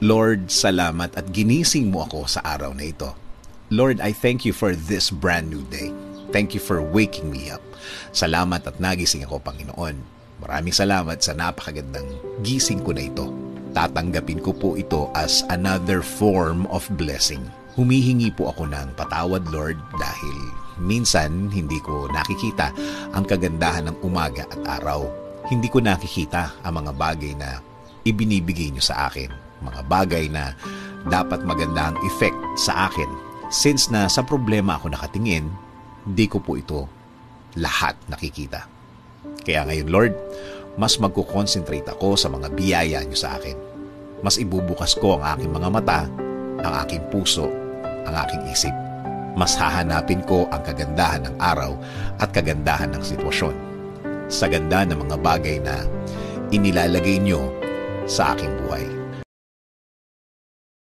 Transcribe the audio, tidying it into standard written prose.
Lord, salamat at ginising mo ako sa araw na ito. Lord, I thank you for this brand new day. Thank you for waking me up. Salamat at nagising ako, Panginoon. Maraming salamat sa napakagandang gising ko na ito. Tatanggapin ko po ito as another form of blessing. Humihingi po ako ng patawad, Lord, dahil minsan hindi ko nakikita ang kagandahan ng umaga at araw. Hindi ko nakikita ang mga bagay na ibinibigay niyo sa akin. Mga bagay na dapat maganda ang effect sa akin. Since na sa problema ako nakatingin, di ko po ito lahat nakikita. Kaya ngayon, Lord, mas magkukonsentrate ako sa mga biyaya niyo sa akin. Mas ibubukas ko ang aking mga mata, ang aking puso, ang aking isip. Mas hahanapin ko ang kagandahan ng araw at kagandahan ng sitwasyon. Sa ganda ng mga bagay na inilalagay niyo sa aking buhay.